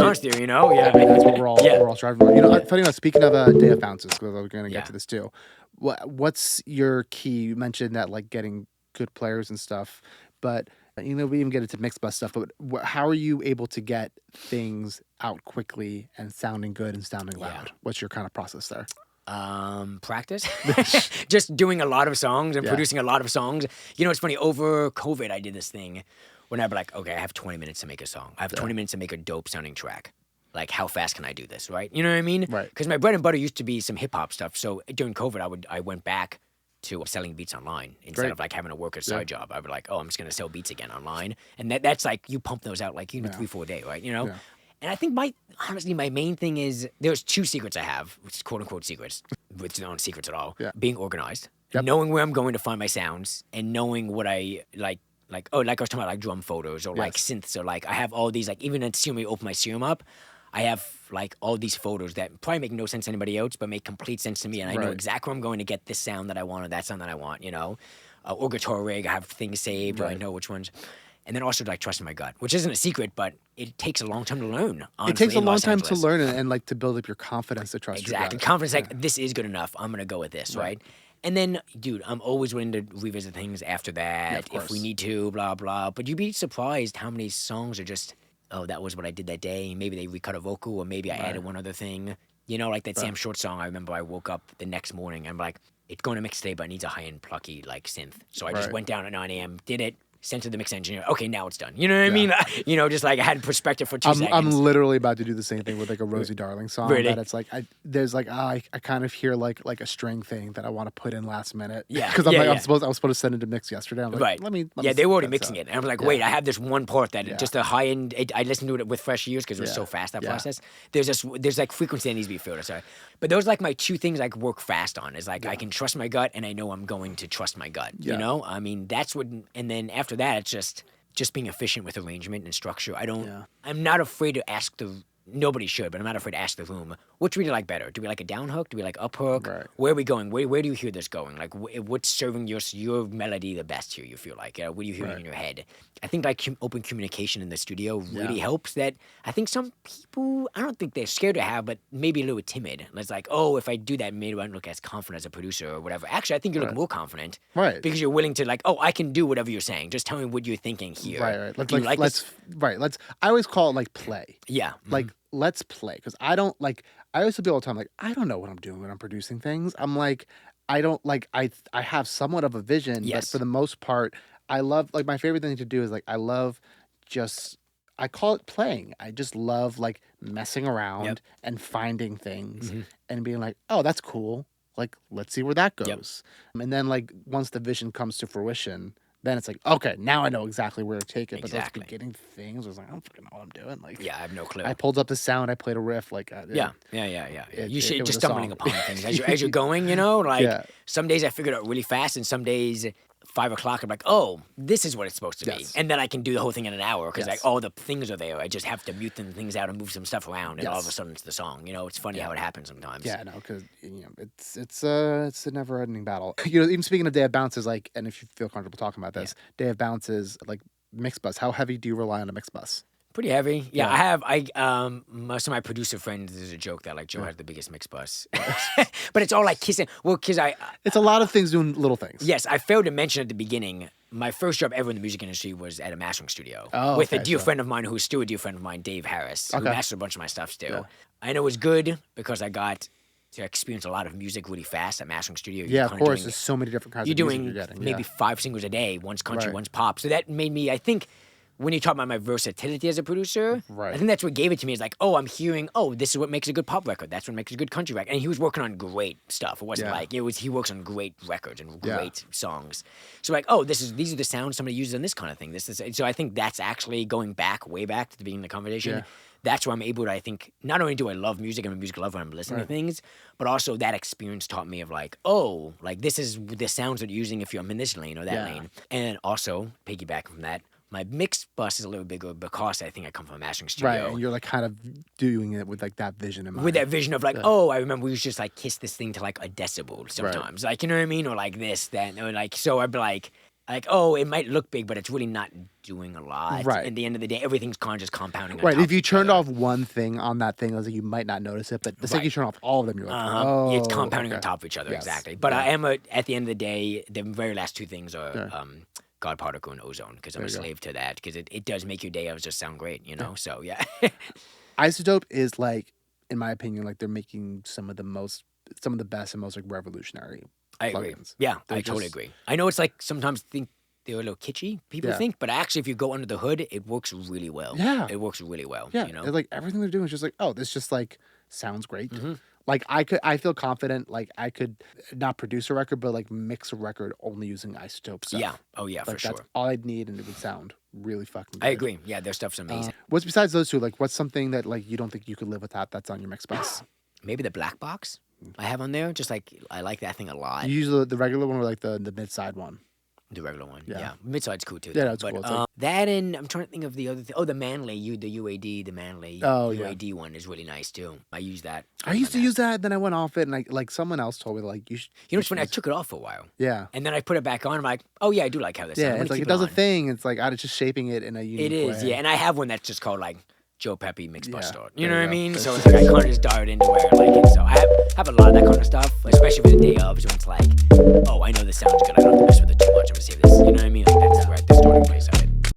balance there, you know? Yeah. I mean, that's what we're all striving for. You know, Yeah. funny enough, speaking of Day of Bounces, because we're going to get Yeah. to this too. What's your key? You mentioned that like getting good players and stuff, but you know, we even get into mixed bus stuff. But how are you able to get things out quickly and sounding good and sounding Yeah. loud? What's your kind of process there? Practice. Just doing a lot of songs and Yeah. producing a lot of songs. You know, it's funny, over COVID, I did this thing when I'd be like, okay, I have 20 minutes to make a song. I have 20 minutes to make a dope sounding track. Like, how fast can I do this, right? You know what I mean? Right. Because my bread and butter used to be some hip hop stuff. So during COVID, I went back to selling beats online instead of like having to work a side job. I was like, oh, I'm just gonna sell beats again online, and that's like you pump those out like 3-4 a day, right? You know. Yeah. And I think honestly, my main thing is there's 2 secrets I have, which is quote unquote secrets, which aren't secrets at all. Yeah. Being organized, Yep. knowing where I'm going to find my sounds, and knowing what I like I was talking about like drum photos or like Yes. synths or like I have all these like even at Serum, you open my Serum up, I have like all these photos that probably make no sense to anybody else, but make complete sense to me, and I know Right. exactly where I'm going to get this sound that I want or that sound that I want, you know, or guitar rig. I have things saved, or I Right. know which ones. And then also like trusting my gut, which isn't a secret, but it takes a long time to learn. Honestly, It takes a in long Los time to Angeles. learn and like to build up your confidence to trust your Exactly. gut. Confidence, like, this is good enough. I'm going to go with this, Right. right? And then, dude, I'm always willing to revisit things after that of if we course. need to, blah, blah. But you'd be surprised how many songs are just, oh, that was what I did that day. Maybe they recut a vocal, or maybe I added one other thing. You know, like that Sam Short song. I remember I woke up the next morning and I'm like, it's going to mix today, but it needs a high-end plucky, like, synth. So I just Right. went down at 9 a.m., did it, sent to the mix engineer. Okay, now it's done. You know what I mean? You know, just like I had perspective for 2 I'm seconds. literally about to do the same thing with like a Rosie Darling song. Really? That it's like I kind of hear like a string thing that I want to put in last minute. Yeah, because I'm yeah, like yeah. I was supposed to send it to mix yesterday. I'm like, Right. let me Yeah, they were already set mixing this it. And I'm like, Yeah. wait, I have this one part that Yeah. just a high end. I listened to it with fresh ears because it was Yeah. so fast, that Yeah. process. There's like frequency that needs to be filled. Sorry. But those are like my 2 things I work fast on is like I can trust my gut and I know I'm going to trust my gut. Yeah. You know? I mean, that's what, and then after that, it's just being efficient with arrangement and structure. I'm not afraid to ask nobody should, but I'm not afraid to ask the room, which would you like better? Do we like a down hook? Do we like up hook? Right. Where are we going? Where do you hear this going? Like, what's serving your melody the best here, you feel like? What are you hearing in your head? I think like open communication in the studio really helps. That I think some people, I don't think they're scared to have, but maybe a little timid. It's like, oh, if I do that, maybe I don't look as confident as a producer or whatever. Actually, I think you look more confident. Right. Because you're willing to like, oh, I can do whatever you're saying. Just tell me what you're thinking here. Right. Do you like this? Let's. I always call it like play. Yeah. Like let's play, because I don't like. I always tell people all the time like I don't know what I'm doing when I'm producing things. I'm like I don't like I have somewhat of a vision, but Yes. for the most part, I love like my favorite thing to do is like I love just. I call it playing. I just love like messing around and finding things and being like, oh, that's cool. Like, let's see where that goes. And then like once the vision comes to fruition, then it's like, okay, now I know exactly where to take it. But Exactly. those beginning things, I was like, I don't fucking know what I'm doing. Like, Yeah, I have no clue. I pulled up the sound, I played a riff, like, Yeah. It- You it should was just a stumbling song. upon things as you're going, you know? Like Yeah. some days I figure it out really fast, and some days 5 o'clock I'm like, oh, this is what it's supposed to be. Yes. And then I can do the whole thing in an hour because Yes. like all the things are there. I just have to mute them things out and move some stuff around, and all of a Yes. sudden it's the song. You know, it's funny how it happens sometimes. Yeah, no, because you know it's a never ending battle. You know, even speaking of Day of Bounces, like, and if you feel comfortable talking about this, Day of Bounces, like mix bus. How heavy do you rely on a mix bus? Pretty heavy. Yeah, Yeah. most of my producer friends, there's a joke that like Joe has the biggest mix bus. But it's all like kissing. Well, because It's a lot of things doing little things. Yes, I failed to mention at the beginning, my first job ever in the music industry was at a mastering studio Oh, with a okay, dear so- friend of mine who's still a dear friend of mine, Dave Harris, who Okay. mastered a bunch of my stuff still. Yeah. I know it was good because I got to experience a lot of music really fast at mastering studio. Yeah, You're of kinda course. doing- There's so many different kinds you're of music doing you're getting. maybe yeah. 5 singles a day, one's country, Right. one's pop. So that made me, I think, when you talk about my versatility as a producer, Right. I think that's what gave it to me. Is like, oh, I'm hearing, oh, this is what makes a good pop record. That's what makes a good country record. And he was working on great stuff. It wasn't Yeah. like he works on great records and Yeah. great songs. So like, oh, these are the sounds somebody uses on this kind of thing. So I think that's actually going back, way back to the beginning of the conversation. Yeah. That's where I'm able to, I think, not only do I love music, I'm a music lover, I'm listening to things, but also that experience taught me of like, oh, like this is the sounds that you're using if I'm in this lane or that Yeah. lane. And also, piggybacking from that, my mix bus is a little bigger because I think I come from a mastering studio. Right, and you're like kind of doing it with like that vision in mind. With that vision of like, oh, I remember we used to just like kiss this thing to like a decibel sometimes. Like, you know what I mean? Or like this, that, or like, so I'd be like, Like, oh, it might look big, but it's really not doing a lot. Right. At the end of the day, everything's kind of just compounding. On Right. top If you of each turned other. off one thing on that thing, I was like, you might not notice it. But the second you turn off all of them, you're like, oh, It's compounding okay. on top of each other, Yes. exactly. But Yeah. I am at the end of the day, the very last two things are God particle and ozone because I'm a you go. slave to that because it does make your day just sound great, you know. So yeah, Isotope is like, in my opinion, like they're making some of the best and most like revolutionary. I agree. plugins. Yeah, They're I totally just- agree. I know it's like sometimes think they're a little kitschy. People Yeah. think, but actually, if you go under the hood, it works really well. Yeah. it works really well. Yeah, you know. it's like everything they're doing is just like, oh, this just like sounds great. Mhm. Like I feel confident. Like I could not produce a record, but like mix a record only using Isotope stuff. Yeah. Oh yeah, like for that's sure. all I'd need, and it would sound really fucking good. I agree. Yeah, their stuff's amazing. What's besides those two? Like, what's something that like you don't think you could live without? That's on your mix bus. Maybe the black box I have on there. Just like I like that thing a lot. You use the regular one or like the mid side one? The regular one. Yeah. Yeah. Midside's cool too. Yeah, though. that's but, cool. It's like- that and I'm trying to think of the other thing. Oh, the Manly, the UAD, the Manly Oh, yeah. UAD one is really nice too. I use that. I used to use that, then I went off it, and like someone else told me like you should. You know what's funny? I should took it off for a while. Yeah. And then I put it back on. I'm like, oh yeah, I do like how this Yeah, sounds. I'm it's gonna like keep it does a on. thing. It's like it's just shaping it in a unique It is, way. yeah. And I have one that's just called like Joe Pepe Mix Bus Yeah, Store. You know there what I you go. mean? So it's like I kind of just dial it into where I like it. So I have a lot of that kind of stuff, especially for the day of. So it's like, oh, I know this sounds good. I don't have to mess with it too much. I'm gonna save this. You know what I mean?